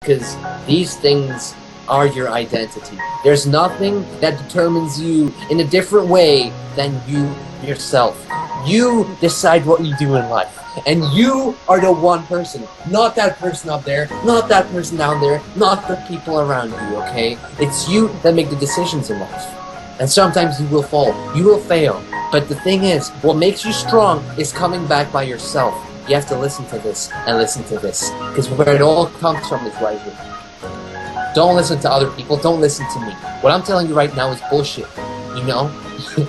because these things are your identity. There's nothing that determines you in a different way than you yourself. You decide what you do in life. And you are the one person, not that person up there, not that person down there, not the people around you, okay? It's you that make the decisions in life. And sometimes you will fall, you will fail. But the thing is, what makes you strong is coming back by yourself. You have to listen to this and listen to this. Because where it all comes from is right here. Don't listen to other people, don't listen to me. What I'm telling you right now is bullshit, you know?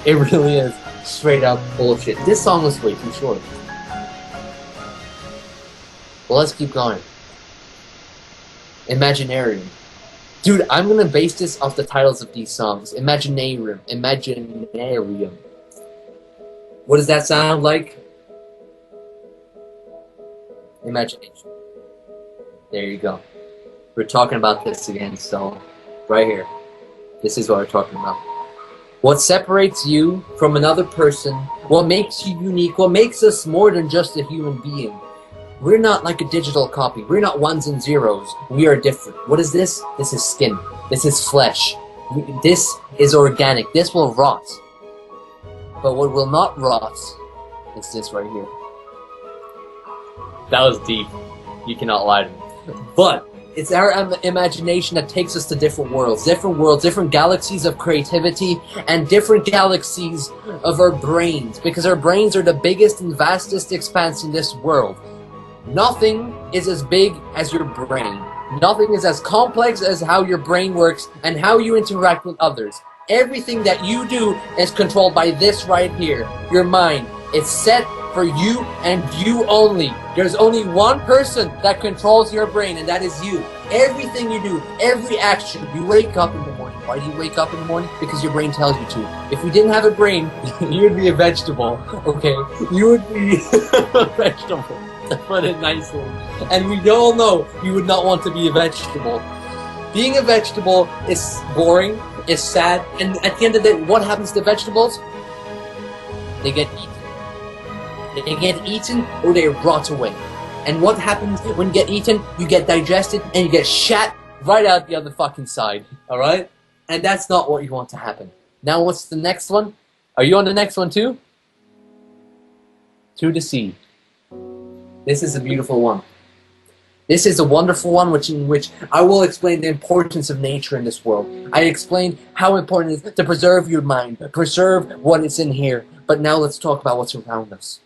It really is straight up bullshit. This song was way too short. Well, let's keep going. Imaginarium. Dude, I'm gonna base this off the titles of these songs. Imaginarium. Imaginarium. What does that sound like? Imagination. There you go. We're talking about this again, so right here. This is what we're talking about. What separates you from another person, what makes you unique, what makes us more than just a human being. We're not like a digital copy. We're not ones and zeros. We are different. What is this? This is skin. This is flesh. This is organic. This will rot. But what will not rot is this right here. That was deep. You cannot lie to me. But it's our imagination that takes us to different worlds, different galaxies of creativity, and different galaxies of our brains. Because our brains are the biggest and vastest expanse in this world. Nothing is as big as your brain. Nothing is as complex as how your brain works and how you interact with others. Everything that you do is controlled by this right here, your mind. It's set for you and you only. There's only one person that controls your brain, and that is you. Everything you do, every action, you wake up in the morning. Why do you wake up in the morning? Because your brain tells you to. If you didn't have a brain, you would be a vegetable, okay? You would be a vegetable, to put it nicely. And we all know you would not want to be a vegetable. Being a vegetable is boring, is sad, and at the end of the day, what happens to vegetables? They get eaten. They get eaten or they rot away. And what happens when you get eaten? You get digested and you get shat right out the other fucking side. Alright? And that's not what you want to happen. Now what's the next one? Are you on the next one too? To the sea. This is a beautiful one. This is a wonderful one in which I will explain the importance of nature in this world. I explained how important it is to preserve your mind, preserve what is in here. But now let's talk about what's around us.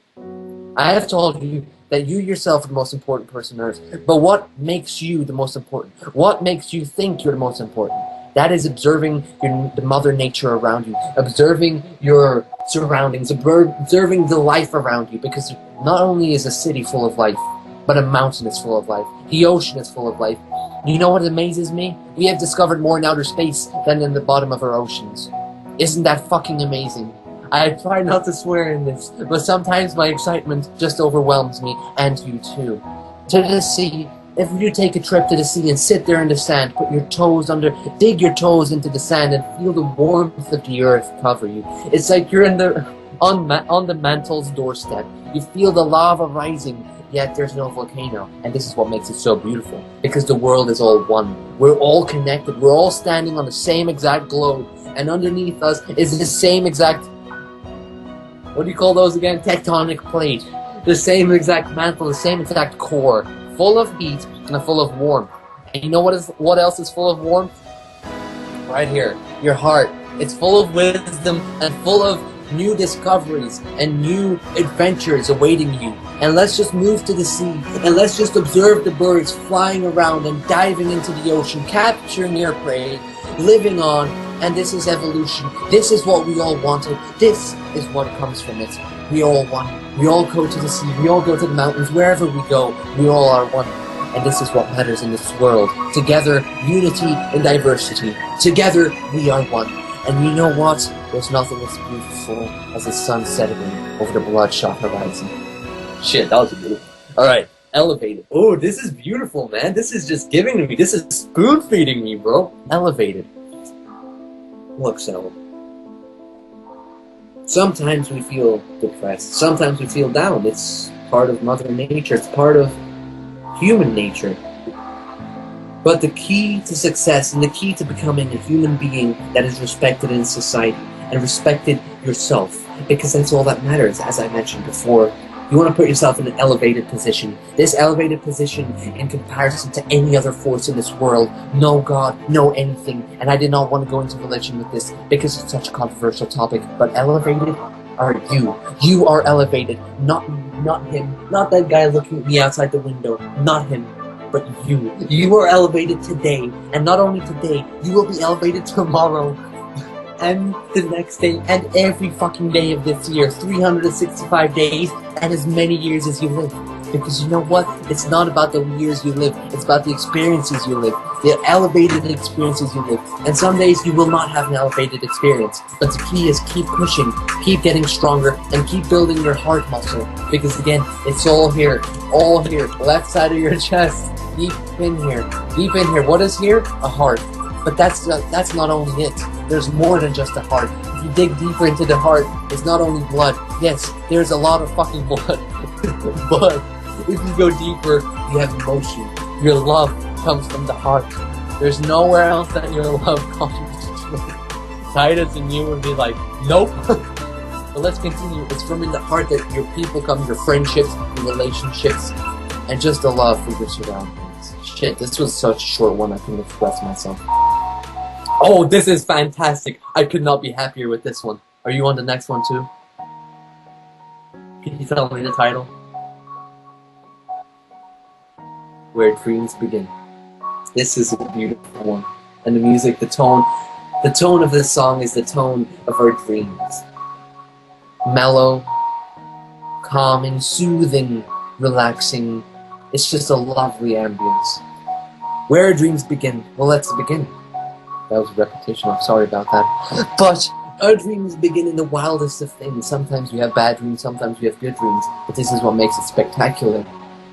I have told you that you yourself are the most important person on earth. But what makes you the most important? What makes you think you're the most important? That is observing the mother nature around you, observing your surroundings, observing the life around you. Because not only is a city full of life, but a mountain is full of life. The ocean is full of life. You know what amazes me? We have discovered more in outer space than in the bottom of our oceans. Isn't that fucking amazing? I try not to swear in this, but sometimes my excitement just overwhelms me, and you too. To the sea. If you take a trip to the sea and sit there in the sand, put your toes under, dig your toes into the sand and feel the warmth of the earth cover you. It's like you're on the mantle's doorstep. You feel the lava rising, yet there's no volcano. And this is what makes it so beautiful. Because the world is all one. We're all connected. We're all standing on the same exact globe. And underneath us is the same exact, what do you call those again? Tectonic plate. The same exact mantle, the same exact core. Full of heat and full of warmth. And you know what else is full of warmth? Right here. Your heart. It's full of wisdom and full of new discoveries and new adventures awaiting you. And let's just move to the sea. And let's just observe the birds flying around and diving into the ocean, capturing their prey, living on. And this is evolution. This is what we all wanted. This is what comes from it. We all want it. We all go to the sea. We all go to the mountains. Wherever we go, we all are one. And this is what matters in this world. Together, unity and diversity. Together, we are one. And you know what? There's nothing as beautiful as the sun setting over the bloodshot horizon. Shit, that was beautiful. Alright, elevated. Oh, this is beautiful, man. This is just giving to me. This is spoon feeding me, bro. Elevated. Look, so sometimes we feel depressed. Sometimes we feel down. It's part of Mother Nature. It's part of human nature. But the key to success and the key to becoming a human being that is respected in society and respected yourself, because that's all that matters, as I mentioned before. You want to put yourself in an elevated position. This elevated position in comparison to any other force in this world. No God, no anything. And I did not want to go into religion with this because it's such a controversial topic. But elevated are you. You are elevated. Not him. Not that guy looking at me outside the window. Not him. But you. You are elevated today. And not only today, you will be elevated tomorrow. And the next day, and every fucking day of this year, 365 days, and as many years as you live. Because you know what? It's not about the years you live, it's about the experiences you live, the elevated experiences you live. And some days you will not have an elevated experience, but the key is keep pushing, keep getting stronger, and keep building your heart muscle. Because again, it's all here, left side of your chest, deep in here. What is here? A heart. But that's not only it. There's more than just a heart. If you dig deeper into the heart, it's not only blood. Yes, there's a lot of fucking blood. But if you go deeper, you have emotion. Your love comes from the heart. There's nowhere else that your love comes from. Titus and you would be like, nope. But let's continue. It's from in the heart that your people come, your friendships, your relationships, and just the love for your surroundings. Shit, this was such a short one, I couldn't express myself. Oh, this is fantastic. I could not be happier with this one. Are you on the next one too? Can you tell me the title? Where Dreams Begin. This is a beautiful one. And the music, the tone of this song is the tone of our dreams. Mellow, calming, soothing, relaxing. It's just a lovely ambience. Where dreams begin. Well, let's begin. That was a repetition, I'm sorry about that. But our dreams begin in the wildest of things. Sometimes we have bad dreams, sometimes we have good dreams, but this is what makes it spectacular.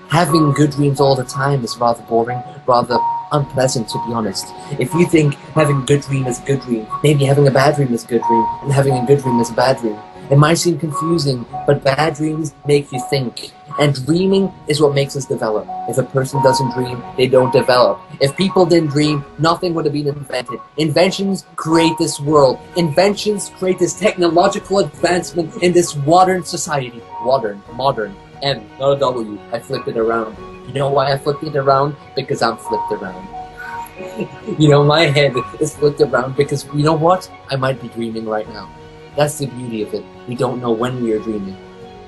Having good dreams all the time is rather boring, rather unpleasant, to be honest. If you think having a good dream is a good dream, maybe having a bad dream is a good dream, and having a good dream is a bad dream. It might seem confusing, but bad dreams make you think. And dreaming is what makes us develop. If a person doesn't dream, they don't develop. If people didn't dream, nothing would have been invented. Inventions create this world. Inventions create this technological advancement in this modern society. Modern. M, not a W. I flipped it around. You know why I flipped it around? Because I'm flipped around. You know, my head is flipped around because, you know what? I might be dreaming right now. That's the beauty of it. We don't know when we are dreaming.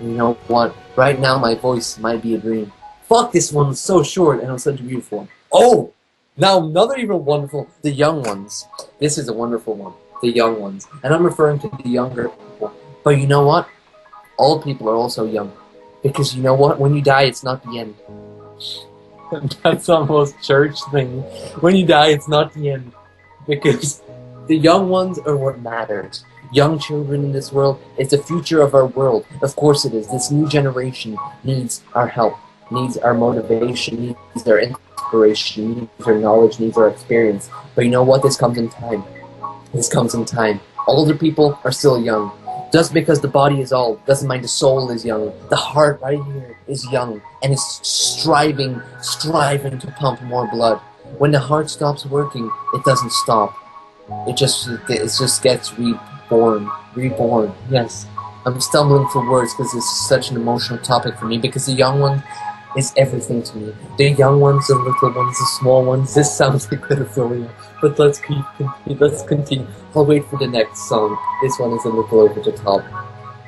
You know what? Right now my voice might be a dream. Fuck, this one was so short and it was such a beautiful one. Oh! Now another even wonderful, the young ones. This is a wonderful one. The young ones. And I'm referring to the younger people. But you know what? Old people are also young. Because you know what? When you die, it's not the end. That's almost church thing. When you die, it's not the end. Because the young ones are what matters. Young children in this world, it's the future of our world. Of course it is. This new generation needs our help, needs our motivation, needs our inspiration, needs our knowledge, needs our experience. But you know what? This comes in time. This comes in time. Older people are still young. Just because the body is old doesn't mean the soul is young. The heart right here is young and is striving to pump more blood. When the heart stops working, it doesn't stop. It just gets reborn. Yes, I'm stumbling for words because this is such an emotional topic for me. Because the young one is everything to me. The young ones, the little ones, the small ones. This sounds like pedophilia, but let's continue. I'll wait for the next song. This one is a little over the top.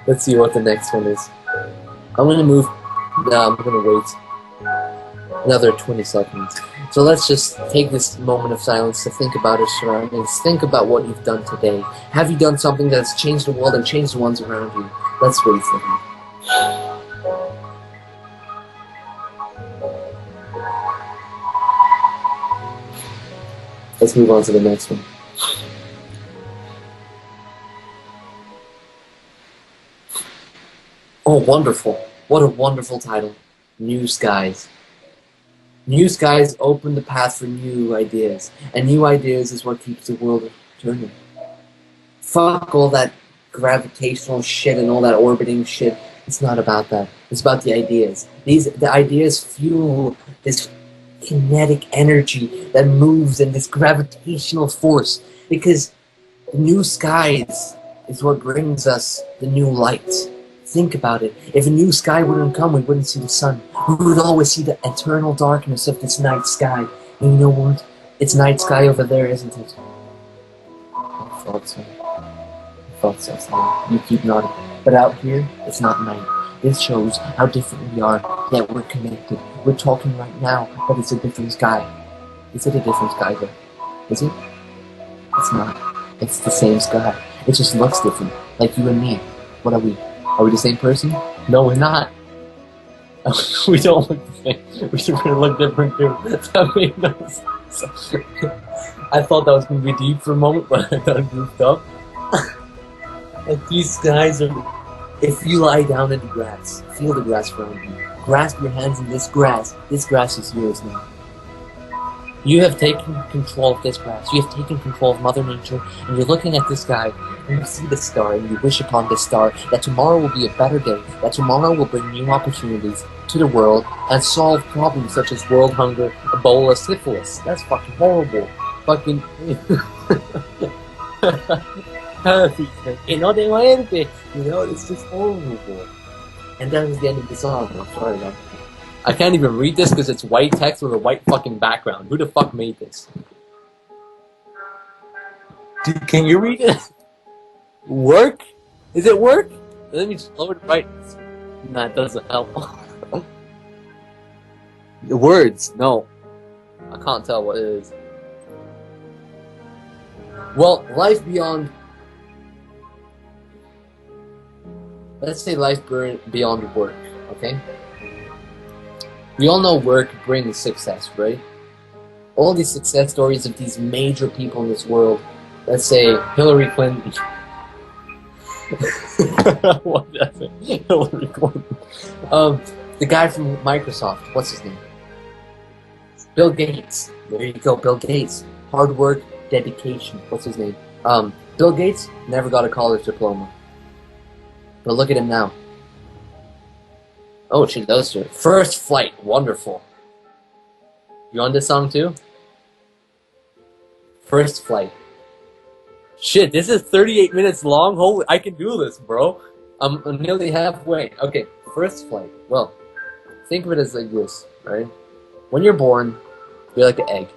Let's see what the next one is. I'm gonna move. No, I'm gonna wait another 20 seconds. So let's just take this moment of silence to think about our surroundings. Think about what you've done today. Have you done something that's changed the world and changed the ones around you? Let's wait for them. Let's move on to the next one. Oh, wonderful. What a wonderful title. New Skies. New skies open the path for new ideas. And new ideas is what keeps the world turning. Fuck all that gravitational shit and all that orbiting shit. It's not about that. It's about the ideas. The ideas fuel this kinetic energy that moves and this gravitational force, because the new skies is what brings us the new light. Think about it. If a new sky wouldn't come, we wouldn't see the sun. We would always see the eternal darkness of this night sky. And you know what? It's night sky over there, isn't it? I thought so. I thought so, Sam. You keep nodding. But out here, it's not night. This shows how different we are, yet we're connected. We're talking right now, but it's a different sky. Is it a different sky, though? Is it? It's not. It's the same sky. It just looks different, like you and me. What are we? Are we the same person? No, we're not. We don't look the same. We should look different too. That made no sense. I thought that was going to be deep for a moment, but I got goofed up. Like these guys are... If you lie down in the grass, feel the grass around you. Grasp your hands in this grass. This grass is yours now. You have taken control of this grass. You have taken control of Mother Nature, and you're looking at this sky, and you see the star, and you wish upon this star that tomorrow will be a better day, that tomorrow will bring new opportunities to the world and solve problems such as world hunger, Ebola, syphilis. That's fucking horrible. Fucking... no te muerte. You know, it's just horrible. And that was the end of the song. I'm sorry about that. I can't even read this because it's white text with a white fucking background. Who the fuck made this? Dude, can you read it? Work? Is it work? Let me just lower the brightness. Nah, it doesn't help. The words, no. I can't tell what it is. Well, life beyond... Let's say life beyond work, okay? We all know work brings success, right? All these success stories of these major people in this world. Let's say Hillary Clinton. What is it? Hillary Clinton. The guy from Microsoft. What's his name? Bill Gates. There you go, Bill Gates. Hard work, dedication. What's his name? Bill Gates never got a college diploma. But look at him now. Oh, she does too. First Flight, wonderful. You on this song too? First Flight. Shit, this is 38 minutes long. Holy, I can do this, bro. I'm nearly halfway. Okay, First Flight. Well, think of it as like this, right? When you're born, you're like an egg.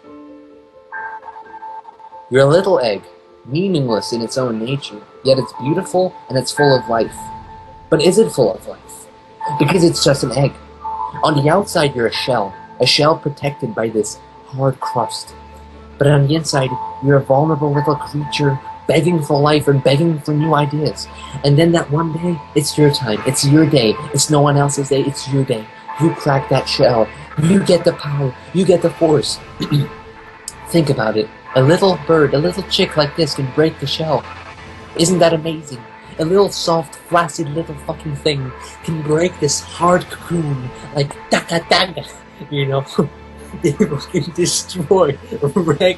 You're a little egg, meaningless in its own nature, yet it's beautiful and it's full of life. But is it full of life? Because it's just an egg. On the outside, you're a shell protected by this hard crust. But on the inside, you're a vulnerable little creature begging for life and begging for new ideas. And then that one day, it's your time. It's your day. It's no one else's day. It's your day. You crack that shell. You get the power. You get the force. Think about it. A little bird, a little chick like this can break the shell. Isn't that amazing? A little soft, flaccid little fucking thing can break this hard cocoon like daga, you know? They fucking destroy, wreck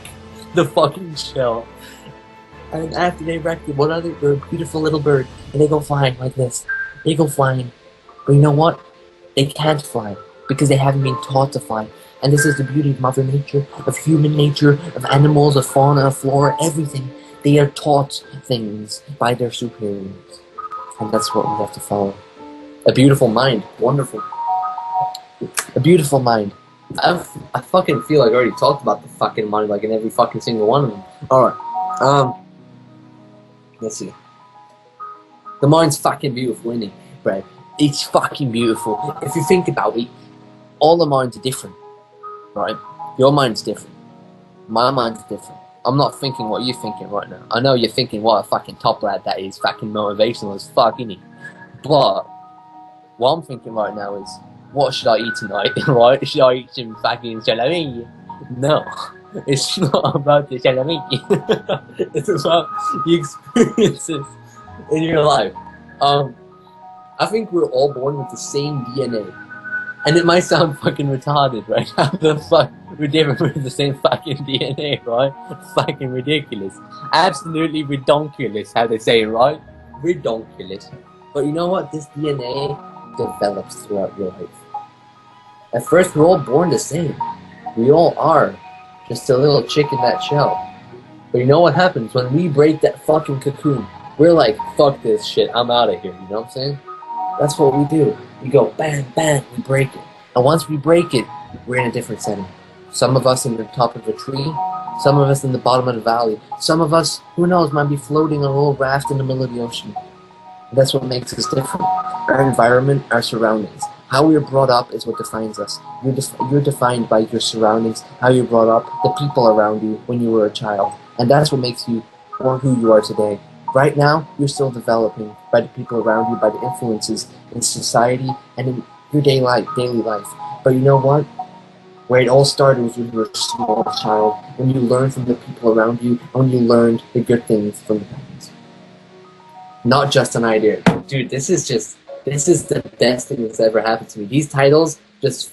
the fucking shell. And after they wreck it, one other bird, beautiful little bird, and they go flying like this. They go flying. But you know what? They can't fly because they haven't been taught to fly. And this is the beauty of Mother Nature, of human nature, of animals, of fauna, of flora, everything. They are taught things by their superiors. And that's what we have to follow. A beautiful mind. Wonderful. A beautiful mind. I fucking feel like I already talked about the fucking mind like in every fucking single one of them. Alright. Let's see. The mind's fucking beautiful, isn't it, Brad? It's fucking beautiful. If you think about it, all the minds are different. Right? Your mind's different. My mind's different. I'm not thinking what you're thinking right now. I know you're thinking what a fucking top lad that is, fucking motivational as fuck, innit? But what I'm thinking right now is, what should I eat tonight, right? Should I eat some fucking salami? No. It's not about the salami. It's about the experiences in your life. I think we're all born with the same DNA. And it might sound fucking retarded, right? How the fuck we're different with the same fucking DNA, right? Fucking ridiculous. Absolutely redonkulous, how they say it, right? Redonkulous. But you know what? This DNA develops throughout your life. At first, we're all born the same. We all are just a little chick in that shell. But you know what happens when we break that fucking cocoon? We're like, fuck this shit, I'm out of here, you know what I'm saying? That's what we do. We go bang, bang, we break it. And once we break it, we're in a different setting. Some of us in the top of a tree, some of us in the bottom of the valley, some of us, who knows, might be floating on a little raft in the middle of the ocean. And that's what makes us different. Our environment, our surroundings. How we are brought up is what defines us. You're defined by your surroundings, how you're brought up, the people around you when you were a child. And that's what makes you or who you are today. Right now, you're still developing by the people around you, by the influences in society and in your daily life. But you know what? Where it all started was when you were a small child, when you learned from the people around you, and when you learned the good things from the parents. Not just an idea. Dude, this is the best thing that's ever happened to me. These titles just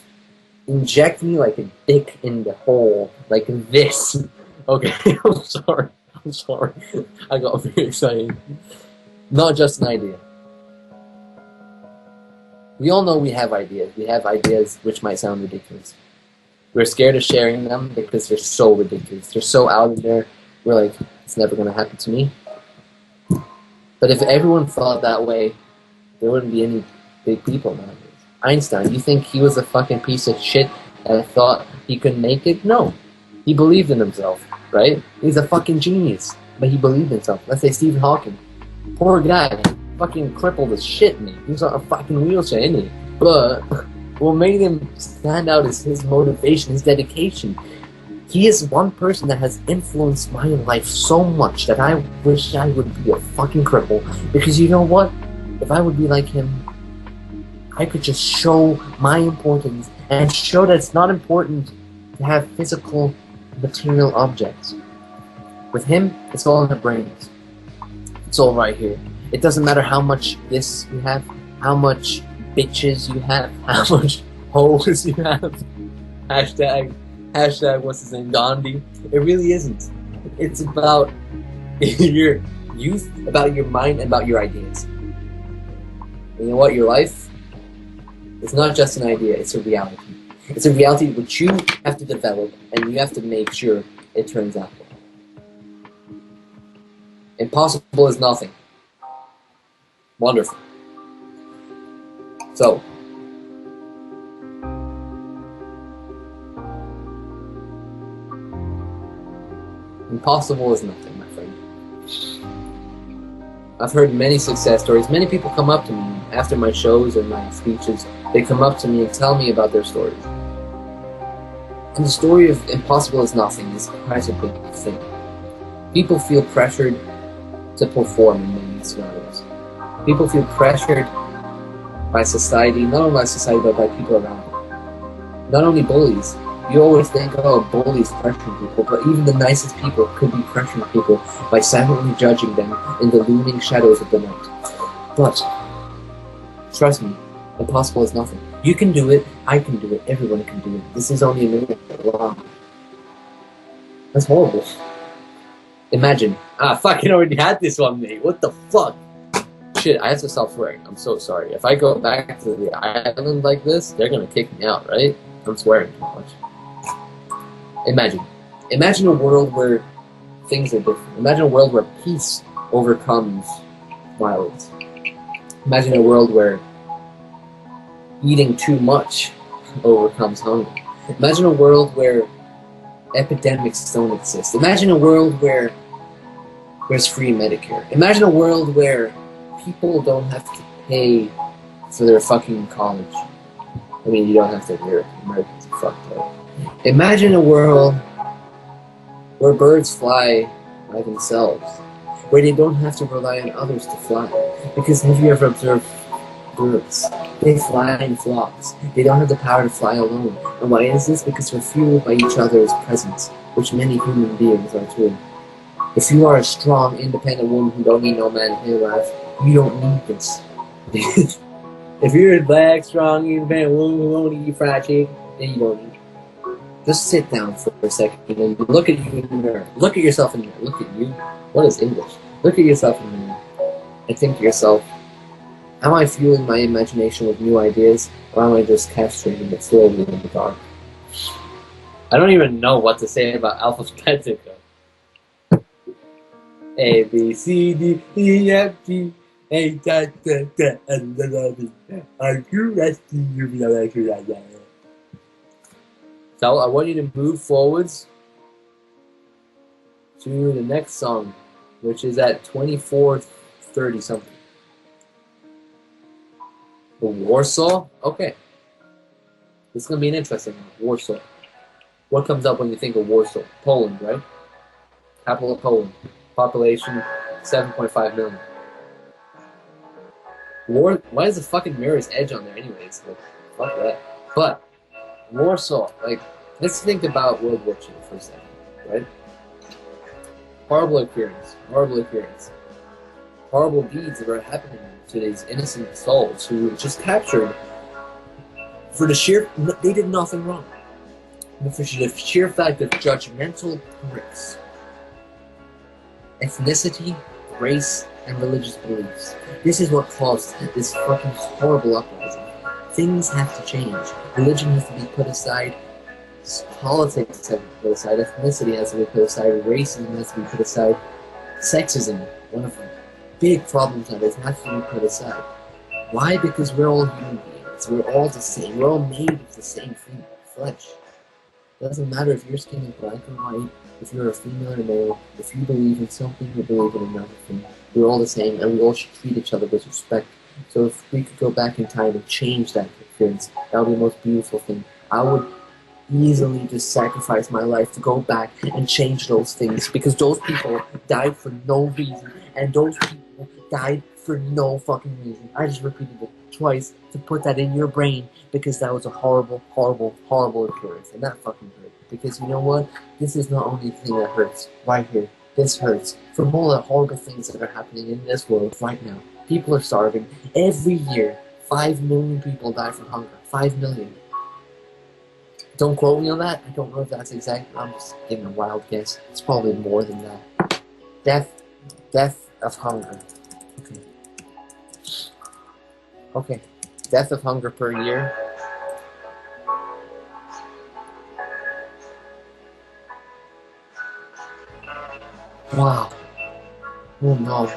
inject me like a dick in the hole. Like this. Okay, I'm sorry. I got very excited. Not just an idea. We all know we have ideas. We have ideas which might sound ridiculous. We're scared of sharing them because they're so ridiculous. They're so out there. We're like, it's never going to happen to me. But if everyone thought that way, there wouldn't be any big people nowadays. Einstein, you think he was a fucking piece of shit and thought he could make it? No. He believed in himself, right? He's a fucking genius, but he believed in himself. Let's say Stephen Hawking. Poor guy. Fucking crippled as shit, man. He was on a fucking wheelchair, isn't he? But what made him stand out is his motivation, his dedication. He is one person that has influenced my life so much that I wish I would be a fucking cripple. Because you know what? If I would be like him, I could just show my importance and show that it's not important to have physical, material objects. With him, it's all in the brains. It's all right here. It doesn't matter how much this you have, how much bitches you have, how much hoes you have. Hashtag what's his name, Gandhi. It really isn't. It's about your youth, about your mind, and about your ideas. And you know what? Your life is not just an idea, it's a reality. It's a reality which you have to develop, and you have to make sure it turns out well. Impossible is nothing. Wonderful. So, impossible is nothing, my friend. I've heard many success stories. Many people come up to me after my shows and my speeches. They come up to me and tell me about their stories. And the story of impossible is nothing is quite a big thing. People feel pressured to perform in many scenarios. People feel pressured by society, not only by society, but by people around them. Not only bullies. You always think, oh, bullies pressuring people, but even the nicest people could be pressuring people by silently judging them in the looming shadows of the night. But, trust me, impossible is nothing. You can do it, I can do it, everyone can do it. This is only a minute long. That's horrible. Imagine, fucking already had this one, mate. What the fuck? Shit, I have to stop swearing. I'm so sorry. If I go back to the island like this, they're gonna kick me out, right? I'm swearing too much. Imagine a world where things are different. Imagine a world where peace overcomes violence. Imagine a world where eating too much overcomes hunger. Imagine a world where epidemics don't exist. Imagine a world where there's free Medicare. Imagine a world where people don't have to pay for their fucking college. I mean, you don't have to hear it. Americans are fucked up. Imagine a world where birds fly by themselves, where they don't have to rely on others to fly. Because have you ever observed birds? They fly in flocks. They don't have the power to fly alone. And why is this? Because they're fueled by each other's presence, which many human beings are too. If you are a strong, independent woman who don't need no man in your life, you don't need this. If you're a black, strong, independent woman who won't eat fried chicken, then you don't need it. Just sit down for a second and look at you in the mirror. Look at yourself in the mirror. Look at you. What is English? Look at yourself in the mirror and think to yourself, am I fueling my imagination with new ideas, or am I just castrating it slowly in the dark? I don't even know what to say about alphabetical. A, B, C, D, E, F, G, H, I, J, K, L, M, N, O, P, S, T, U, V, W, X, Y, Z. So I want you to move forwards to the next song, which is at 24:30 something. The Warsaw? Okay. This is going to be an interesting one. Warsaw. What comes up when you think of Warsaw? Poland, right? Capital of Poland. Population 7.5 million. Why is the fucking Mirror's Edge on there anyways? Like, fuck that. But, Warsaw, like, let's think about World War II for a second, right? Horrible appearance. Horrible appearance. Horrible deeds that are happening to these innocent souls who were just captured for the sheer... They did nothing wrong. But for the sheer fact of judgmental pricks. Ethnicity, race, and religious beliefs. This is what caused this fucking horrible uprising. Things have to change. Religion has to be put aside. Politics have to be put aside. Ethnicity has to be put aside. Racism has to be put aside. Sexism, one of the big problems that has to be put aside. Why? Because we're all human beings. We're all the same. We're all made of the same thing, flesh. It doesn't matter if your skin is black or white, if you're a female or male, if you believe in something or believe in another thing. We're all the same, and we all should treat each other with respect. So if we could go back in time and change that appearance, that would be the most beautiful thing. I would easily just sacrifice my life to go back and change those things, because those people died for no reason, and those people died for no fucking reason. I just repeated it twice to put that in your brain, because that was a horrible, horrible, horrible appearance, and that fucking hurt. Because you know what? This is not only the thing that hurts right here. This hurts from all the horrible things that are happening in this world right now. People are starving. Every year, 5 million people die from hunger. 5 million. Don't quote me on that. I don't know if that's exact. I'm just giving a wild guess. It's probably more than that. Death of hunger. Okay. Okay. Death of hunger per year. Wow. Oh no.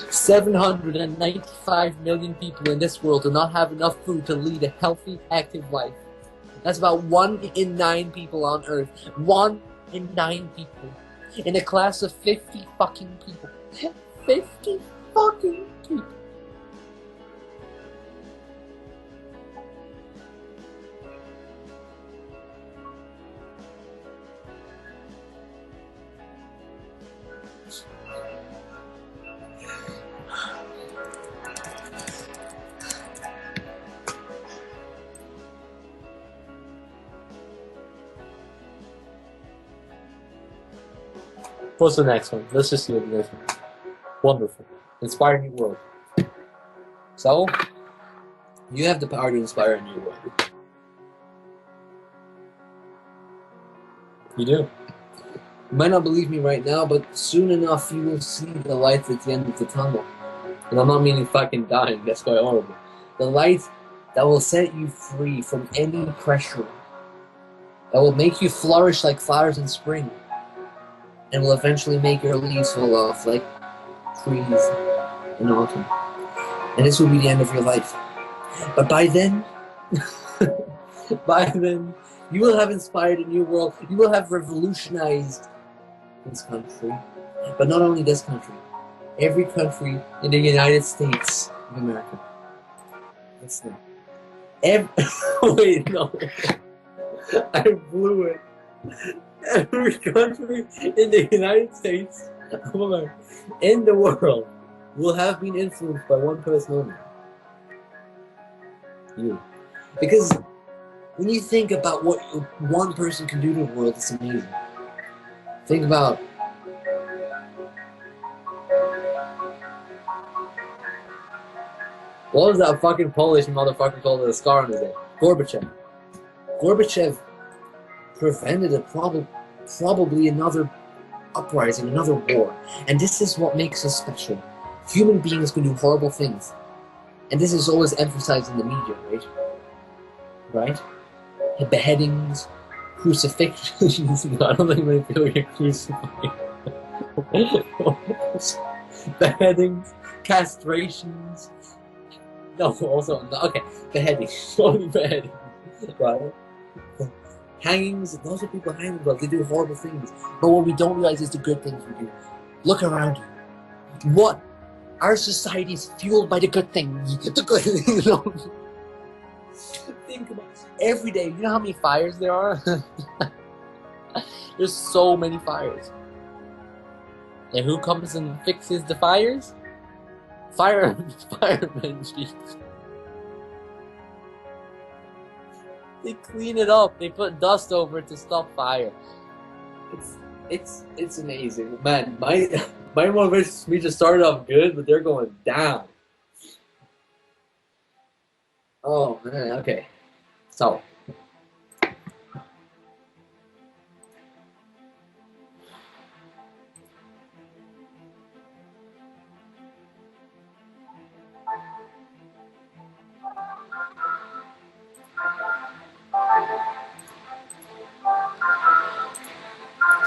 $795 million people in this world do not have enough food to lead a healthy, active life. That's about 1 in 9 people on Earth. 1 in 9 people. In a class of 50 fucking people. 50 fucking people. What's the next one? Let's just see what the next one is. Wonderful. Inspire a new world. So, you have the power to inspire a new world. You do. You might not believe me right now, but soon enough you will see the light at the end of the tunnel. And I'm not meaning fucking dying, that's quite horrible. The light that will set you free from any pressure. That will make you flourish like flowers in spring. And will eventually make your leaves fall off like trees in autumn. And this will be the end of your life. But by then, you will have inspired a new world. You will have revolutionized this country. But not only this country. Every country in the United States of America. That's not. Wait, no. I blew it. Every country in the United States of America, in the world, will have been influenced by one person only. You. Because when you think about what one person can do to the world, it's amazing. Think about what was that fucking Polish motherfucker called with a scar on his head? Gorbachev. Gorbachev prevented probably another uprising, another war. And this is what makes us special. Human beings can do horrible things. And this is always emphasized in the media, right? Right? Beheadings, crucifixions. I don't think they feel you're crucified. Beheadings, castrations. No, also, no, okay, beheadings. Only beheadings. Right? Hangings, those are people hanging, but they do horrible things. But what we don't realize is the good things we do. Look around you. What? Our society is fueled by the good things. The good things, you know? Think about it. Every day, you know how many fires there are? There's so many fires. And who comes and fixes the fires? Firemen, jeez. They clean it up. They put dust over it to stop fire. It's amazing, man. My motivational speeches started off good, but they're going down. Oh man, okay. So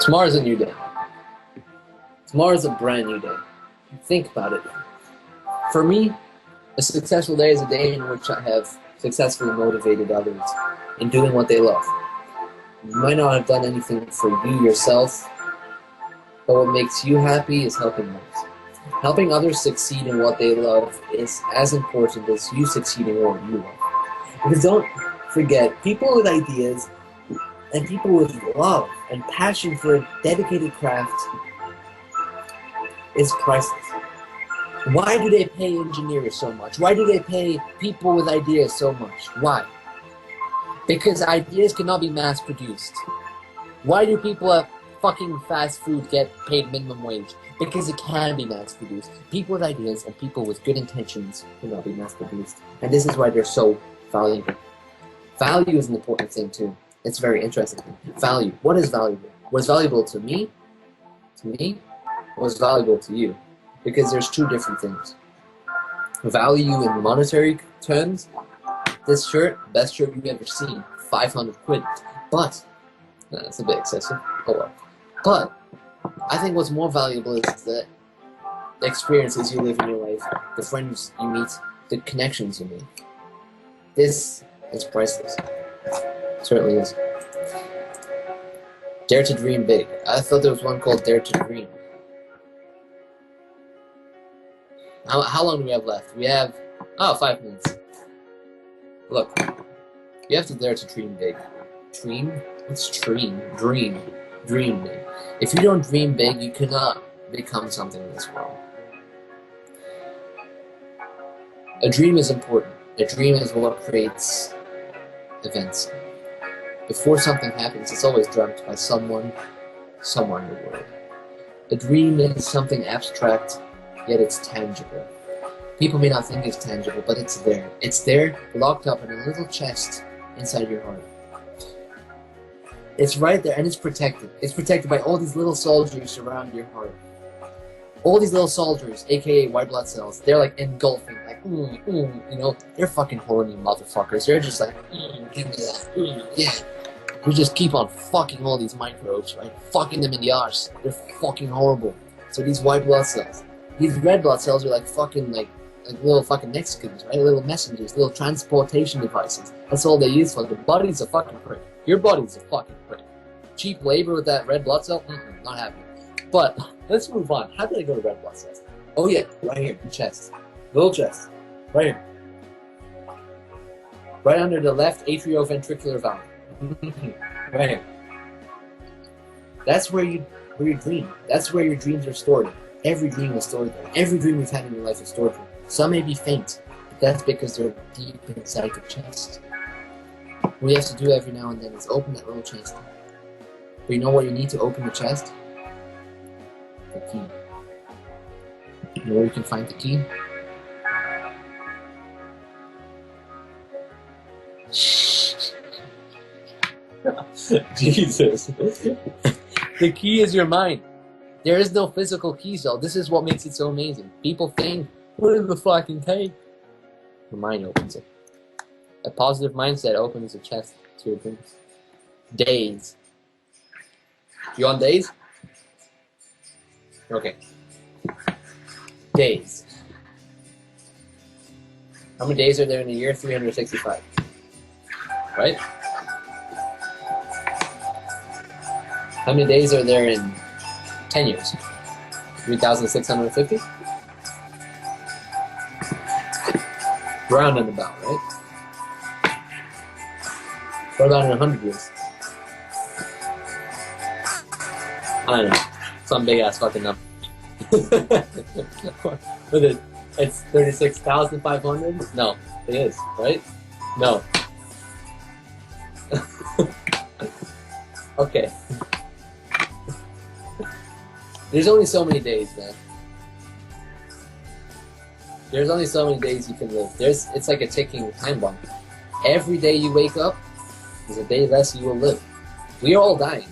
tomorrow's a new day. Tomorrow's a brand new day. Think about it. For me, a successful day is a day in which I have successfully motivated others in doing what they love. You might not have done anything for you yourself, but what makes you happy is helping others. Helping others succeed in what they love is as important as you succeeding in what you love. Because don't forget, people with ideas and people with love and passion for a dedicated craft is priceless. Why do they pay engineers so much? Why do they pay people with ideas so much? Why? Because ideas cannot be mass-produced. Why do people at fucking fast food get paid minimum wage? Because it can be mass-produced. People with ideas and people with good intentions cannot be mass-produced. And this is why they're so valuable. Value is an important thing too. It's very interesting. Value. What is valuable? What's valuable to me? What's valuable to you? Because there's two different things. Value in monetary terms, this shirt, best shirt you've ever seen, 500 quid. But, that's a bit excessive, oh well. But, I think what's more valuable is the experiences you live in your life, the friends you meet, the connections you make. This is priceless. It certainly is. Dare to dream big. I thought there was one called Dare to Dream. How long do we have left? We have, 5 minutes. Look, you have to dare to dream big. Dream? What's dream? Dream. Dream big. If you don't dream big, you cannot become something in this world. A dream is important. A dream is what creates events. Before something happens, it's always dreamt by someone, somewhere in the world. A dream is something abstract, yet it's tangible. People may not think it's tangible, but it's there. It's there, locked up in a little chest inside your heart. It's right there, and it's protected. It's protected by all these little soldiers around your heart. All these little soldiers, aka white blood cells, they're like engulfing, like, you know, they're fucking horny motherfuckers. They're just like, give me that, yeah. We just keep on fucking all these microbes, right? Fucking them in the arse. They're fucking horrible. So these white blood cells, these red blood cells are like fucking like little fucking Mexicans, right? Little messengers, little transportation devices. That's all they use for. The body's a fucking prick. Your body's a fucking prick. Cheap labor with that red blood cell? Not happening. But let's move on. How did I go to red blood cells? Oh yeah, right here, chest. Little chest. Right here. Right under the left atrioventricular valve. Right here. That's where you dream. That's where your dreams are stored. Every dream is stored there. Every dream you've had in your life is stored there. Some may be faint, but that's because they're deep inside your chest. What you have to do every now and then is open that little chest. But you know what you need to open the chest? The key. You know where you can find the key? Jesus. The key is your mind. There is no physical keys, though. This is what makes it so amazing. People think, what is the fucking take? Your mind opens it. A positive mindset opens the chest to your dreams. Days. You on days? Okay. Days. How many days are there in a year? 365. Right? How many days are there in 10 years? 3,650? Round and about, right? What about in 100 years? I don't know. Some big ass fucking number. What is it? It's 36,500? No, it is, right? No. Okay. There's only so many days, man. There's only so many days you can live. It's like a ticking time bomb. Every day you wake up is a day less you will live. We are all dying.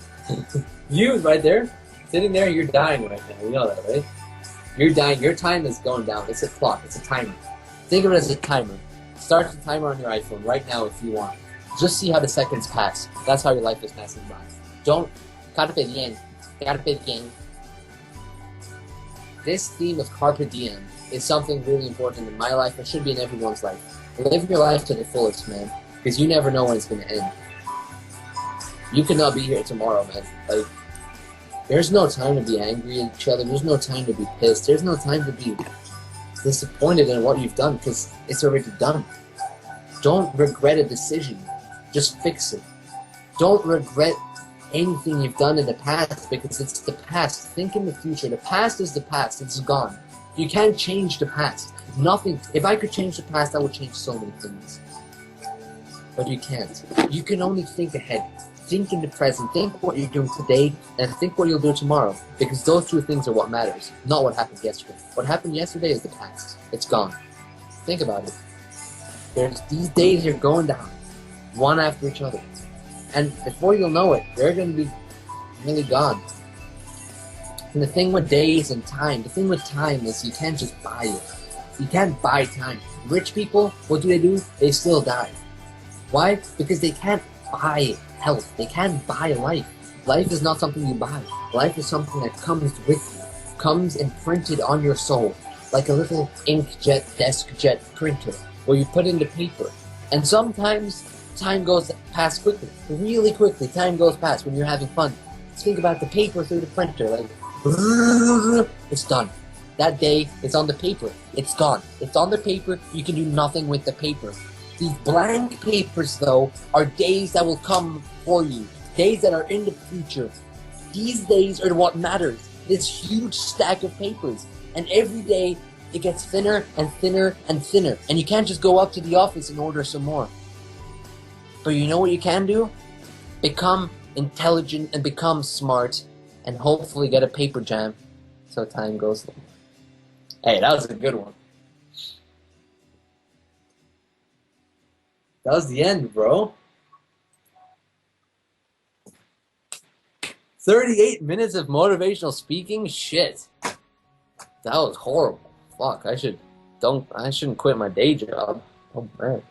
You, right there, sitting there, you're dying right now. You know that, right? You're dying. Your time is going down. It's a clock. It's a timer. Think of it as a timer. Start the timer on your iPhone right now if you want. Just see how the seconds pass. That's how your life is passing by. Don't... Carpe diem. Carpe diem. This theme of carpe diem is something really important in my life and should be in everyone's life. Live your life to the fullest, man. Because you never know when it's going to end. You could not be here tomorrow, man. Like, there's no time to be angry at each other. There's no time to be pissed. There's no time to be disappointed in what you've done because it's already done. Don't regret a decision. Just fix it. Don't regret anything you've done in the past because it's the past. Think in the future. The past is the past. It's gone. You can't change the past. Nothing. If I could change the past, I would change so many things. But you can't. You can only think ahead. Think in the present. Think what you're doing today and think what you'll do tomorrow. Because those two things are what matters, not what happened yesterday. What happened yesterday is the past. It's gone. Think about it. These days are going down, one after each other. And before you'll know it, they're going to be really gone. And the thing with days and time, the thing with time is you can't just buy it. You can't buy time. Rich people, what do? They still die. Why? Because they can't buy health. They can't buy life. Life is not something you buy. Life is something that comes with you, comes imprinted on your soul, like a little inkjet, deskjet printer, where you put in the paper. And sometimes time goes past quickly, really quickly. Time goes past when you're having fun. Just think about the paper through the printer, like, it's done. That day, it's on the paper. It's gone. It's on the paper. You can do nothing with the paper. These blank papers, though, are days that will come for you. Days that are in the future. These days are what matters. This huge stack of papers. And every day, it gets thinner and thinner and thinner. And you can't just go up to the office and order some more. But you know what you can do? Become intelligent and become smart. And hopefully get a paper jam. So time goes long. Hey, that was a good one. That was the end, bro. 38 minutes of motivational speaking? Shit. That was horrible. Fuck, I shouldn't quit my day job. Oh man.